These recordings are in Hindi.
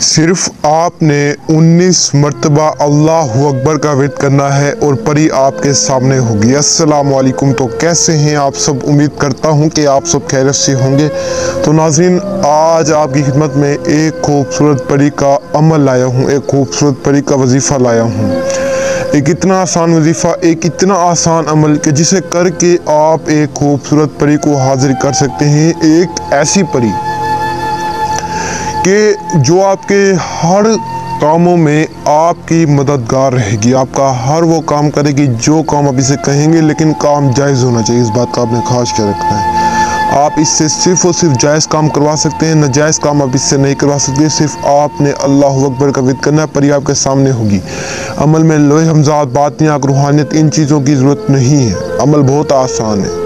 सिर्फ आपने 19 मरतबा अल्लाहु अकबर का विर्द करना है और परी आपके सामने होगी। अस्सलाम वालेकुम। तो कैसे हैं आप सब? उम्मीद करता हूं कि आप सब खैरियत से होंगे। तो नाज़रीन, आज आपकी खिदमत में एक खूबसूरत परी का अमल लाया हूं, एक खूबसूरत परी का वजीफ़ा लाया हूं। एक इतना आसान वजीफ़ा, एक इतना आसान अमल कि जिसे करके आप एक खूबसूरत परी को हाजिर कर सकते हैं। एक ऐसी परी कि जो आपके हर कामों में आपकी मददगार रहेगी, आपका हर वो काम करेगी जो काम आप इसे कहेंगे, लेकिन काम जायज़ होना चाहिए। इस बात का आपने खास ख्याल रखना है। आप इससे सिर्फ और सिर्फ जायज़ काम करवा सकते हैं, नाजायज़ काम आप इससे नहीं करवा सकते। सिर्फ आपने अल्लाहु अकबर का विर्द करना है, परी आपके सामने होगी। अमल में लोहे हमजात, बातियाँ, रूहानियत, इन चीज़ों की ज़रूरत नहीं है। अमल बहुत आसान है।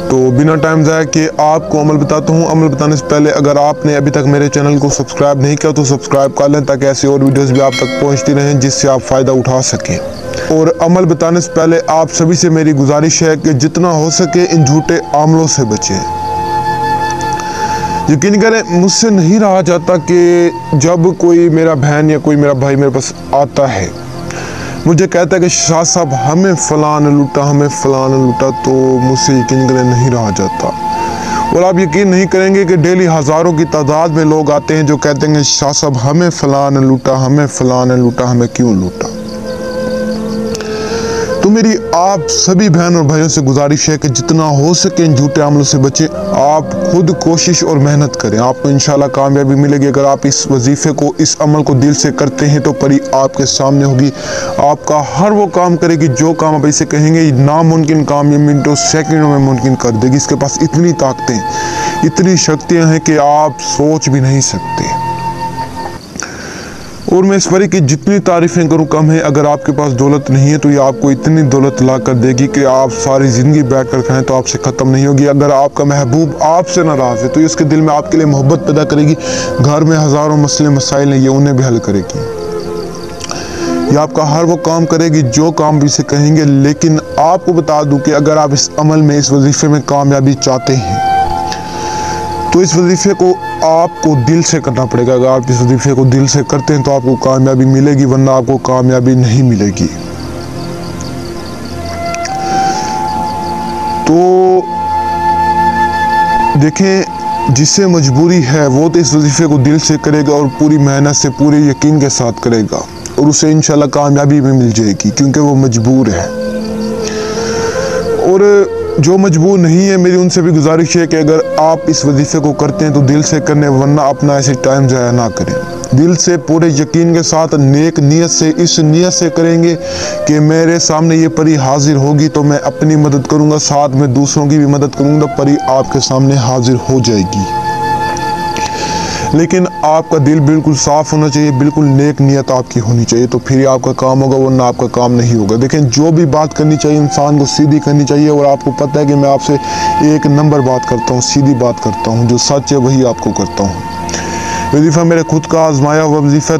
तो बिना टाइम ज़ाया किए आपको अमल बताता हूँ। अमल बताने से पहले अगर आपने अभी तक मेरे चैनल को सब्सक्राइब नहीं किया तो सब्सक्राइब कर लें, ताकि ऐसी और वीडियोस भी आप तक पहुँचती रहें जिससे आप फ़ायदा उठा सकें। और अमल बताने से पहले आप सभी से मेरी गुजारिश है कि जितना हो सके इन झूठे आमलों से बचें। यकीन करें, मुझसे नहीं रहा जाता कि जब कोई मेरा बहन या कोई मेरा भाई मेरे पास आता है, मुझे कहता है कि शाह साहब हमें फ़लाँ ने लूटा, हमें फ़लाँ ने लूटा, तो मुझसे यकीन करें नहीं रहा जाता। और आप यकीन नहीं करेंगे कि डेली हज़ारों की तादाद में लोग आते हैं जो कहते हैं शाह साहब हमें फ़लाँ ने लूटा, हमें फ़लाँ ने लूटा, हमें क्यों लूटा। तो मेरी आप सभी बहन और भाइयों से गुजारिश है कि जितना हो सके इन झूठे अमलों से बचें। आप खुद कोशिश और मेहनत करें, आपको इंशाल्लाह कामयाबी मिलेगी। अगर आप इस वजीफ़े को, इस अमल को दिल से करते हैं तो परी आपके सामने होगी। आपका हर वो काम करेगी जो काम आप इसे कहेंगे। नामुमकिन काम ये मिनटों सेकंडों में मुमकिन कर देगी। इसके पास इतनी ताकतें, इतनी शक्तियाँ हैं कि आप सोच भी नहीं सकते। और मैं इस परी की जितनी तारीफ़ें करूँ कम है। अगर आपके पास दौलत नहीं है तो ये आपको इतनी दौलत ला कर देगी कि आप सारी ज़िंदगी बैठ कर खाएँ तो आपसे ख़त्म नहीं होगी। अगर आपका महबूब आपसे नाराज़ है तो ये उसके दिल में आपके लिए मोहब्बत पैदा करेगी। घर में हज़ारों मसले मसाइल हैं, ये उन्हें भी हल करेगी। ये आपका हर वो काम करेगी जो काम भी इसे कहेंगे। लेकिन आपको बता दूँ कि अगर आप इस अमल में, इस वजीफ़े में कामयाबी चाहते हैं तो इस वजीफ़े को आपको दिल से करना पड़ेगा। अगर आप इस वजीफ़े को दिल से करते हैं तो आपको कामयाबी मिलेगी, वरना आपको कामयाबी नहीं मिलेगी। तो देखें, जिससे मजबूरी है वो तो इस वजीफ़े को दिल से करेगा और पूरी मेहनत से, पूरे यकीन के साथ करेगा, और उसे इंशाल्लाह कामयाबी भी मिल जाएगी, क्योंकि वो मजबूर है। और जो मजबूर नहीं है, मेरी उनसे भी गुजारिश है कि अगर आप इस वजीफ़े को करते हैं तो दिल से करने, वरना अपना ऐसे टाइम ज़ाया ना करें। दिल से, पूरे यकीन के साथ, नेक नीयत से, इस नीयत से करेंगे कि मेरे सामने ये परी हाजिर होगी तो मैं अपनी मदद करूँगा, साथ में दूसरों की भी मदद करूँगा, परी आपके सामने हाजिर हो जाएगी। लेकिन आपका दिल बिल्कुल साफ़ होना चाहिए, बिल्कुल नेक नियत आपकी होनी चाहिए, तो फिर आपका काम होगा, वरना आपका काम नहीं होगा। देखें, जो भी बात करनी चाहिए इंसान को सीधी करनी चाहिए। और आपको पता है कि मैं आपसे एक नंबर बात करता हूँ, सीधी बात करता हूँ, जो सच है वही आपको करता हूँ। वजीफ़ा मेरे खुद का आजमाया हुआ वजीफ़ा,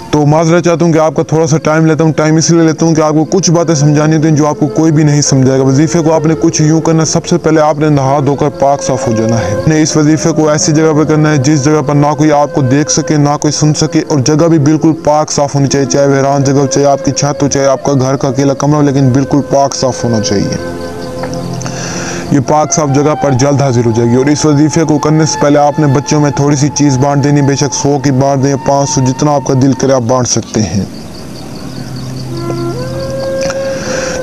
तो माजरा चाहता हूँ कि आपका थोड़ा सा टाइम लेता हूँ। टाइम इसलिए लेता हूँ कि आपको कुछ बातें समझानी होती हैं जो आपको कोई भी नहीं समझाएगा। वजीफ़े को आपने कुछ यूँ करना, सबसे पहले आपने नहा धोकर पाक साफ़ हो जाना है। इस वजीफ़े को ऐसी जगह पर करना है जिस जगह पर ना कोई आपको देख सके, ना कोई सुन सके, और जगह भी बिल्कुल पाक साफ़ होनी चाहिए। चाहे वीरान जगह हो, चाहे आपकी छत हो, चाहे आपका घर का अकेला कमरा हो, लेकिन बिल्कुल पाक साफ़ होना चाहिए। ये पाक साफ जगह पर जल्द हाजिर हो जाएगी। और इस वजीफ़े को करने से पहले आपने बच्चों में थोड़ी सी चीज़ बांट देनी, बेशक 100 की बांट दें, 500, जितना आपका दिल करे आप बांट सकते हैं।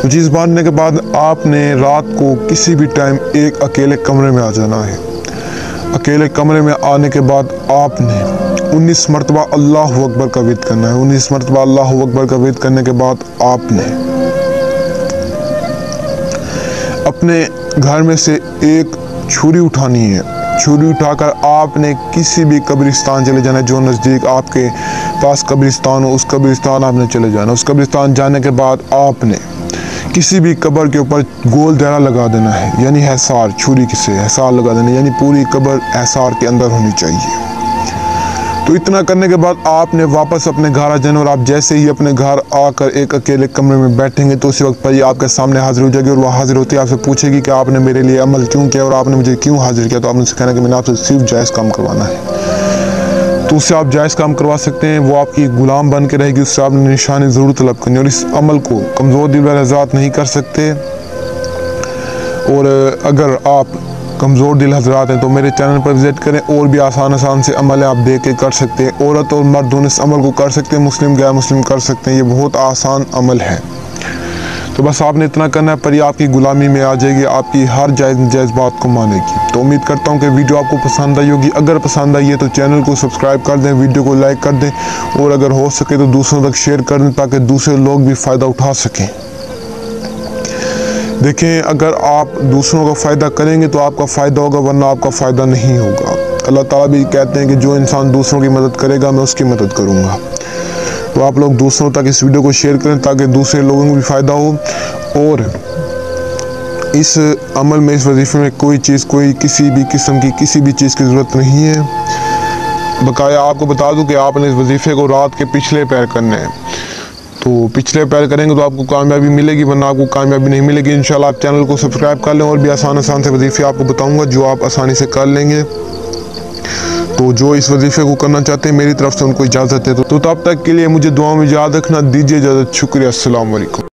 तो चीज़ बांटने के बाद आपने रात को किसी भी टाइम एक अकेले कमरे में आ जाना है। अकेले कमरे में आने के बाद आपने 19 मरतबा अल्लाहु अकबर का विर्द करना है। 19 मरतबा अल्लाहु अकबर का विर्द करने के बाद आपने अपने घर में से एक छुरी उठानी है। छुरी उठाकर आपने किसी भी कब्रिस्तान चले जाना है, जो नज़दीक आपके पास कब्रिस्तान हो, उस कब्रिस्तान आपने चले जाना। उस कब्रिस्तान जाने के बाद आपने किसी भी कब्र के ऊपर गोल दायरा लगा देना है, यानी हिसार, छुरी से हिसार लगा देना, यानी पूरी कब्र हिसार के अंदर होनी चाहिए। तो इतना करने के बाद आपने वापस अपने घर आ जाना। और आप जैसे ही अपने घर आकर एक अकेले कमरे में बैठेंगे तो उसी वक्त पर ही आपके सामने हाजिर हो जाएगी। और वह हाजिर होती है आपसे पूछेगी कि आपने मेरे लिए अमल क्यों किया और आपने मुझे क्यों हाजिर किया। तो आपने कहना कि मैंने आपसे सिर्फ जायज़ काम करवाना है। तो उससे आप जायज़ काम करवा सकते हैं। वो आपकी गुलाम बन के रहेगी, उससे आपने निशानी ज़रूर तलब करनी। और इस अमल को कमज़ोर दिल वाले हज़रात नहीं कर सकते। और अगर आप कमज़ोर दिल हज़रात हैं तो मेरे चैनल पर विज़िट करें। और भी आसान से अमल है, आप देख के कर सकते हैं। औरत और मर्द दोनों इस अमल को कर सकते हैं, मुस्लिम गैर मुस्लिम कर सकते हैं। ये बहुत आसान अमल है। तो बस आपने इतना करना है, पर ये आपकी गुलामी में आ जाएगी, आपकी हर जायज़ बात को मानेगी। तो उम्मीद करता हूँ कि वीडियो आपको पसंद आई होगी। अगर पसंद आई है तो चैनल को सब्सक्राइब कर दें, वीडियो को लाइक कर दें, और अगर हो सके तो दूसरों तक शेयर कर दें ताकि दूसरे लोग भी फ़ायदा उठा सकें। देखें, अगर आप दूसरों का फ़ायदा करेंगे तो आपका फ़ायदा होगा, वरना आपका फ़ायदा नहीं होगा। अल्लाह ताला भी कहते हैं कि जो इंसान दूसरों की मदद करेगा मैं उसकी मदद करूँगा। तो आप लोग दूसरों तक इस वीडियो को शेयर करें ताकि दूसरे लोगों को भी फ़ायदा हो। और इस अमल में, इस वजीफ़े में कोई किसी भी किस्म की किसी भी चीज़ की ज़रूरत नहीं है। बकाया आपको बता दूं कि आपने इस वजीफ़े को रात के पिछले पैर करने हैं। तो पिछले पैर करेंगे तो आपको कामयाबी मिलेगी, वरना आपको कामयाबी नहीं मिलेगी। इंशाल्लाह आप चैनल को सब्सक्राइब कर लें। और भी आसान से वजीफ़े आपको बताऊँगा जो आप आसानी से कर लेंगे। तो जो इस वजीफ़े को करना चाहते हैं मेरी तरफ से उनको इजाज़त है। तो तब तक के लिए मुझे दुआ में याद रखना। दीजिए इजाज़त। शुक्रिया। अस्सलाम वालेकुम।